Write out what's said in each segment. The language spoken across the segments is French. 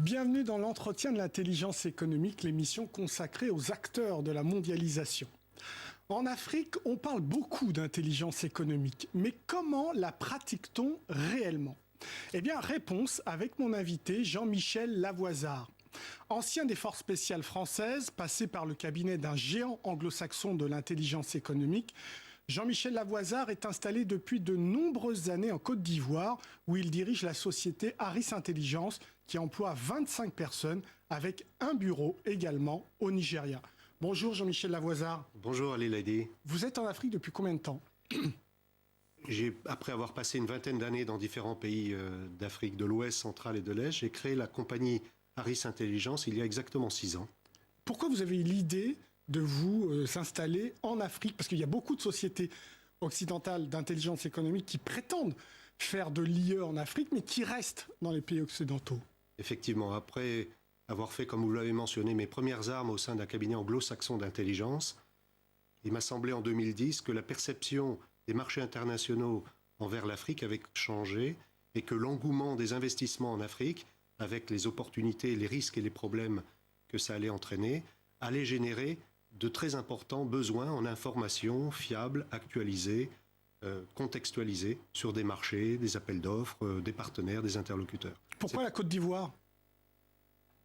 Bienvenue dans l'entretien de l'intelligence économique, l'émission consacrée aux acteurs de la mondialisation. En Afrique, on parle beaucoup d'intelligence économique, mais comment la pratique-t-on réellement ? Eh bien, réponse avec mon invité Jean-Michel Lavoisard. Ancien des forces spéciales françaises, passé par le cabinet d'un géant anglo-saxon de l'intelligence économique, Jean-Michel Lavoisard est installé depuis de nombreuses années en Côte d'Ivoire, où il dirige la société Harris Intelligence, qui emploie 25 personnes, avec un bureau également au Nigeria. Bonjour Jean-Michel Lavoisard. Bonjour Ali Lady. Vous êtes en Afrique depuis combien de temps ? Après avoir passé une vingtaine d'années dans différents pays d'Afrique de l'Ouest, centrale et de l'Est, j'ai créé la compagnie Harris Intelligence il y a exactement 6 ans. Pourquoi vous avez eu l'idée de vous s'installer en Afrique? Parce qu'il y a beaucoup de sociétés occidentales d'intelligence économique qui prétendent faire de l'IE en Afrique, mais qui restent dans les pays occidentaux. Effectivement, après avoir fait, comme vous l'avez mentionné, mes premières armes au sein d'un cabinet anglo-saxon d'intelligence, il m'a semblé en 2010 que la perception des marchés internationaux envers l'Afrique avait changé et que l'engouement des investissements en Afrique, avec les opportunités, les risques et les problèmes que ça allait entraîner, allait générer de très importants besoins en informations fiables, actualisées, contextualisées sur des marchés, des appels d'offres, des partenaires, des interlocuteurs. Pourquoi la Côte d'Ivoire ?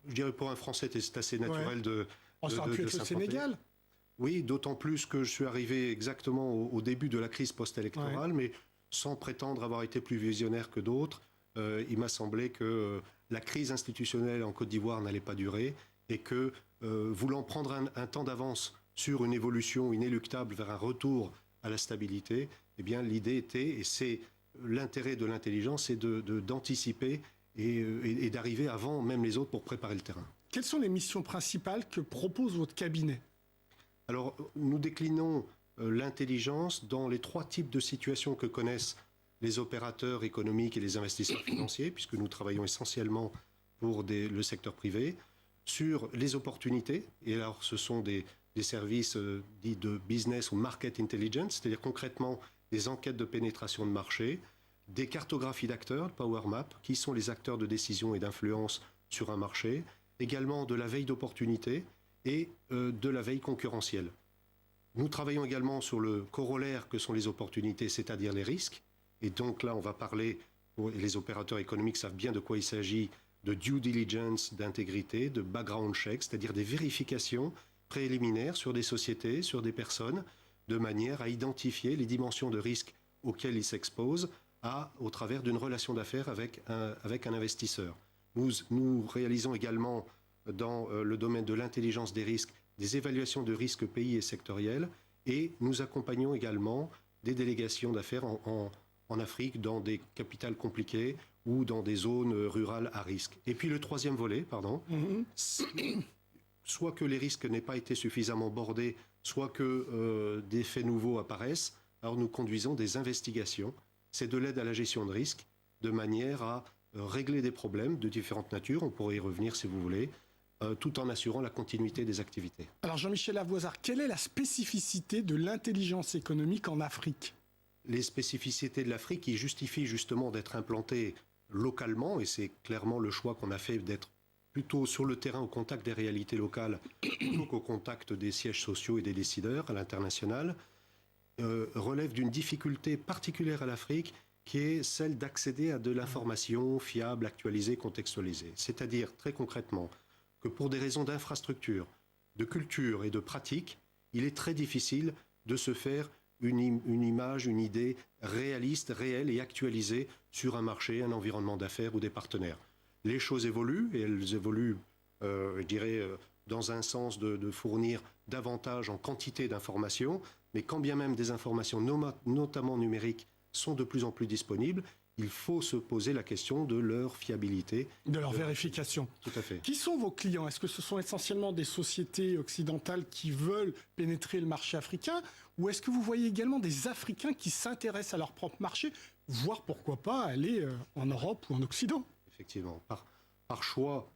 Je dirais pour un Français, c'est assez naturel de ça aurait pu être le Sénégal. Oui, d'autant plus que je suis arrivé exactement au début de la crise post-électorale, mais sans prétendre avoir été plus visionnaire que d'autres. Il m'a semblé que la crise institutionnelle en Côte d'Ivoire n'allait pas durer et que, voulant prendre un temps d'avance sur une évolution inéluctable vers un retour à la stabilité, eh bien, l'idée était, et c'est l'intérêt de l'intelligence, c'est d'anticiper et d'arriver avant même les autres pour préparer le terrain. Quelles sont les missions principales que propose votre cabinet ? Alors, nous déclinons l'intelligence dans les 3 types de situations que connaissent les opérateurs économiques et les investisseurs financiers, puisque nous travaillons essentiellement pour le secteur privé, sur les opportunités, et alors ce sont des services dits de business ou market intelligence, c'est-à-dire concrètement des enquêtes de pénétration de marché, des cartographies d'acteurs, Power Map, qui sont les acteurs de décision et d'influence sur un marché, également de la veille d'opportunité et de la veille concurrentielle. Nous travaillons également sur le corollaire que sont les opportunités, c'est-à-dire les risques. Et donc là, on va parler, les opérateurs économiques savent bien de quoi il s'agit, de due diligence, d'intégrité, de background check, c'est-à-dire des vérifications préliminaires sur des sociétés, sur des personnes, de manière à identifier les dimensions de risque auxquelles ils s'exposent au travers d'une relation d'affaires avec un investisseur. Nous réalisons également dans le domaine de l'intelligence des risques, des évaluations de risques pays et sectoriels, et nous accompagnons également des délégations d'affaires en Afrique dans des capitales compliquées ou dans des zones rurales à risque. Et puis le troisième volet, soit que les risques n'aient pas été suffisamment bordés, soit que des faits nouveaux apparaissent, alors nous conduisons des investigations. C'est de l'aide à la gestion de risque, de manière à régler des problèmes de différentes natures, on pourrait y revenir si vous voulez, tout en assurant la continuité des activités. Alors Jean-Michel Lavoisard, quelle est la spécificité de l'intelligence économique en Afrique ? Les spécificités de l'Afrique qui justifient justement d'être implantées localement, et c'est clairement le choix qu'on a fait d'être plutôt sur le terrain au contact des réalités locales plutôt qu'au contact des sièges sociaux et des décideurs à l'international, relèvent d'une difficulté particulière à l'Afrique qui est celle d'accéder à de l'information fiable, actualisée, contextualisée. C'est-à-dire, très concrètement, que pour des raisons d'infrastructure, de culture et de pratique, il est très difficile de se faire une image, une idée réaliste, réelle et actualisée sur un marché, un environnement d'affaires ou des partenaires. Les choses évoluent, et elles évoluent, je dirais, dans un sens de fournir davantage en quantité d'informations, mais quand bien même des informations, notamment numériques, sont de plus en plus disponibles, il faut se poser la question de leur fiabilité. De leur vérification. Tout à fait. Qui sont vos clients ? Est-ce que ce sont essentiellement des sociétés occidentales qui veulent pénétrer le marché africain ? Ou est-ce que vous voyez également des Africains qui s'intéressent à leur propre marché, voire pourquoi pas aller en Europe ou en Occident ? Effectivement. Par choix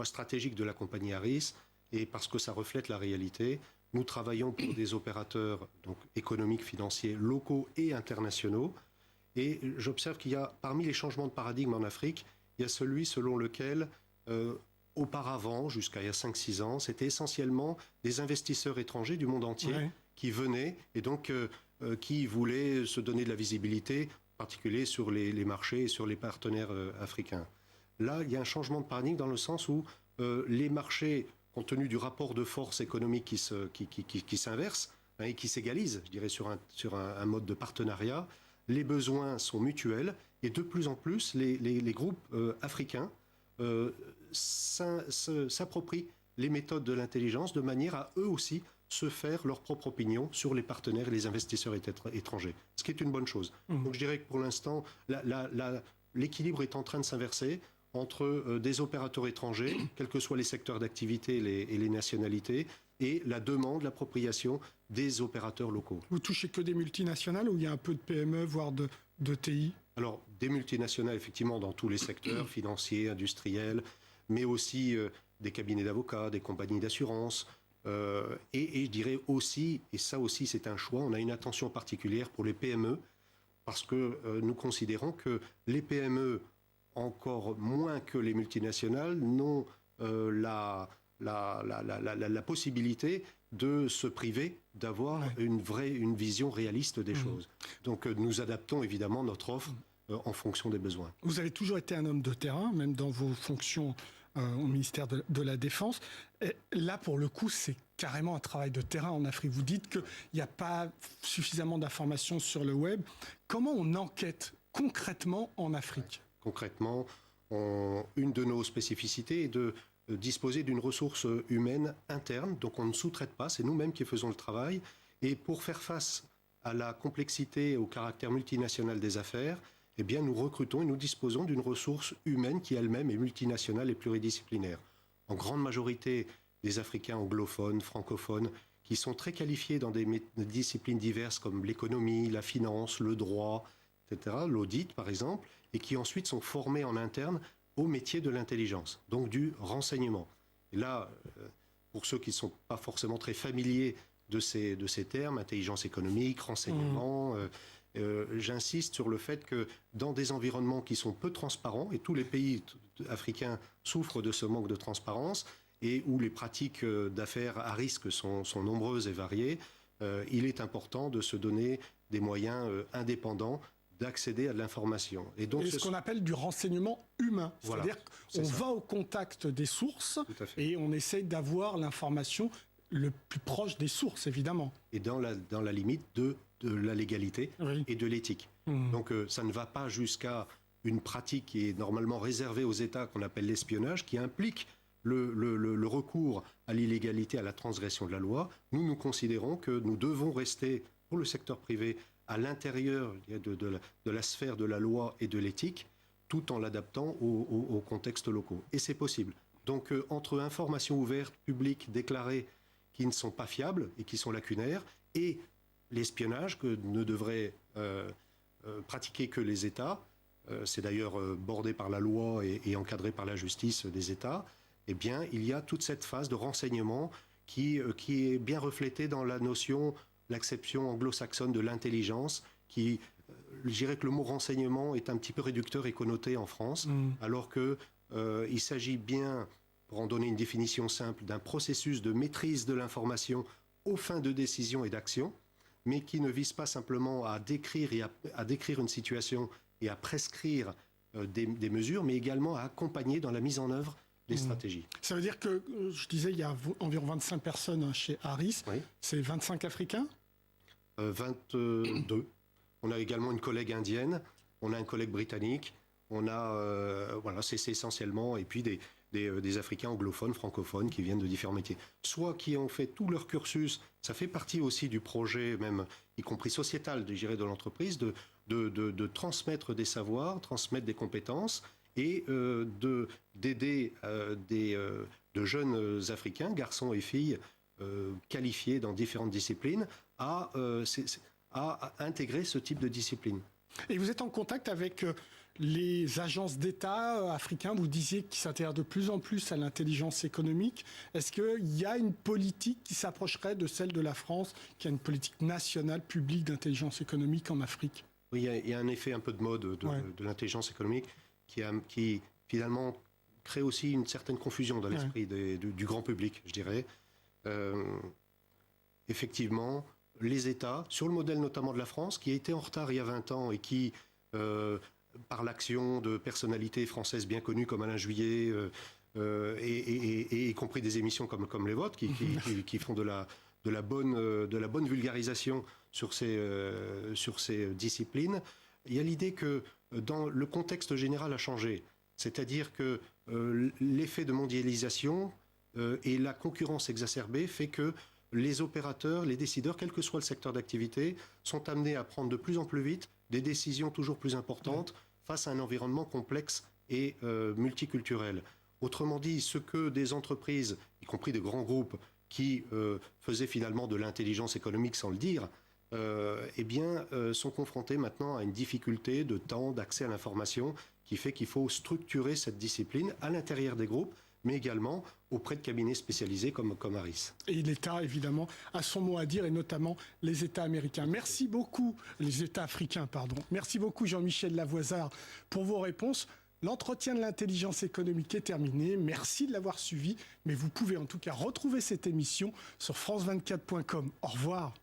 stratégique de la compagnie Harris, et parce que ça reflète la réalité, nous travaillons pour des opérateurs donc, économiques, financiers, locaux et internationaux. Et j'observe qu'il y a, parmi les changements de paradigme en Afrique, il y a celui selon lequel Auparavant, jusqu'à il y a 5-6 ans, c'était essentiellement des investisseurs étrangers du monde entier qui venaient et donc qui voulaient se donner de la visibilité, en particulier sur les marchés et sur les partenaires africains. Là, il y a un changement de paradigme dans le sens où les marchés, compte tenu du rapport de force économique qui s'inverse et qui s'égalise, je dirais, sur un mode de partenariat, les besoins sont mutuels et de plus en plus, les groupes africains s'approprient les méthodes de l'intelligence de manière à eux aussi se faire leur propre opinion sur les partenaires et les investisseurs étrangers, ce qui est une bonne chose. Donc je dirais que pour l'instant, l'équilibre est en train de s'inverser entre des opérateurs étrangers, quels que soient les secteurs d'activité et les nationalités, et la demande, l'appropriation des opérateurs locaux. Vous touchez que des multinationales ou il y a un peu de PME, voire de TI? Alors, des multinationales, effectivement, dans tous les secteurs, financiers, industriels, mais aussi des cabinets d'avocats, des compagnies d'assurance, et je dirais aussi, et ça aussi c'est un choix, on a une attention particulière pour les PME, parce que nous considérons que les PME, encore moins que les multinationales, n'ont la possibilité de se priver d'avoir une vision réaliste des choses. Donc nous adaptons évidemment notre offre en fonction des besoins. Vous avez toujours été un homme de terrain, même dans vos fonctions au ministère de la Défense. Et là, pour le coup, c'est carrément un travail de terrain en Afrique. Vous dites qu'il n'y a pas suffisamment d'informations sur le web. Comment on enquête concrètement en Afrique ? Concrètement, une de nos spécificités est de disposer d'une ressource humaine interne, donc on ne sous-traite pas, c'est nous-mêmes qui faisons le travail. Et pour faire face à la complexité et au caractère multinational des affaires, eh bien, nous recrutons et nous disposons d'une ressource humaine qui elle-même est multinationale et pluridisciplinaire. En grande majorité, des Africains anglophones, francophones, qui sont très qualifiés dans des disciplines diverses comme l'économie, la finance, le droit, etc., l'audit par exemple, et qui ensuite sont formés en interne au métier de l'intelligence, donc du renseignement. Et là, pour ceux qui ne sont pas forcément très familiers de ces termes, intelligence économique, renseignement, j'insiste sur le fait que dans des environnements qui sont peu transparents, et tous les pays africains souffrent de ce manque de transparence, et où les pratiques d'affaires à risque sont nombreuses et variées, il est important de se donner des moyens indépendants d'accéder à de l'information. Et donc, ce qu'on appelle du renseignement humain. Voilà, c'est-à-dire qu'on va au contact des sources et on essaye d'avoir l'information le plus proche des sources, évidemment. Et dans la limite de la légalité et de l'éthique. Donc ça ne va pas jusqu'à une pratique qui est normalement réservée aux États, qu'on appelle l'espionnage, qui implique le recours à l'illégalité, à la transgression de la loi. Nous considérons que nous devons rester, pour le secteur privé, à l'intérieur de la sphère de la loi et de l'éthique, tout en l'adaptant aux contextes locaux. Et c'est possible. Donc, entre informations ouvertes, publiques, déclarées, qui ne sont pas fiables et qui sont lacunaires, et l'espionnage que ne devraient pratiquer que les États, c'est d'ailleurs bordé par la loi et encadré par la justice des États, eh bien, il y a toute cette phase de renseignement qui est bien reflétée dans la notion, l'acception anglo-saxonne de l'intelligence, qui, je dirais que le mot renseignement est un petit peu réducteur et connoté en France, alors qu'il s'agit bien, pour en donner une définition simple, d'un processus de maîtrise de l'information aux fins de décision et d'action, mais qui ne vise pas simplement à décrire une situation et à prescrire des mesures, mais également à accompagner dans la mise en œuvre des stratégies. Ça veut dire que, je disais, il y a environ 25 personnes chez Harris. Oui. C'est 25 Africains 22. On a également une collègue indienne, on a un collègue britannique, on a, voilà, c'est essentiellement, et puis des Africains anglophones, francophones, qui viennent de différents métiers. Soit qui ont fait tout leur cursus, ça fait partie aussi du projet, même, y compris sociétal, je dirais, de l'entreprise, de transmettre des savoirs, transmettre des compétences, et d'aider de jeunes Africains, garçons et filles, qualifiés dans différentes disciplines, à intégrer ce type de discipline. Et vous êtes en contact avec les agences d'État africains, vous disiez qu'ils s'intéressent de plus en plus à l'intelligence économique. Est-ce qu'il y a une politique qui s'approcherait de celle de la France, qui a une politique nationale publique d'intelligence économique en Afrique ? Oui, il y a un effet un peu de mode de l'intelligence économique qui finalement crée aussi une certaine confusion dans l'esprit du grand public, je dirais. Effectivement, les États, sur le modèle notamment de la France, qui a été en retard il y a 20 ans et qui, par l'action de personnalités françaises bien connues comme Alain Juillet, et y compris des émissions comme les vôtres, qui font de la bonne vulgarisation sur ces disciplines, il y a l'idée que dans le contexte général a changé. C'est-à-dire que l'effet de mondialisation et la concurrence exacerbée fait que les opérateurs, les décideurs, quel que soit le secteur d'activité, sont amenés à prendre de plus en plus vite des décisions toujours plus importantes face à un environnement complexe et multiculturel. Autrement dit, ce que des entreprises, y compris de grands groupes, qui faisaient finalement de l'intelligence économique sans le dire, sont confrontés maintenant à une difficulté de temps, d'accès à l'information, qui fait qu'il faut structurer cette discipline à l'intérieur des groupes, mais également auprès de cabinets spécialisés comme Harris. Et l'État, évidemment, a son mot à dire, et notamment les États américains. Merci beaucoup, les États africains, pardon. Merci beaucoup, Jean-Michel Lavoisard, pour vos réponses. L'entretien de l'intelligence économique est terminé. Merci de l'avoir suivi, mais vous pouvez en tout cas retrouver cette émission sur france24.com. Au revoir.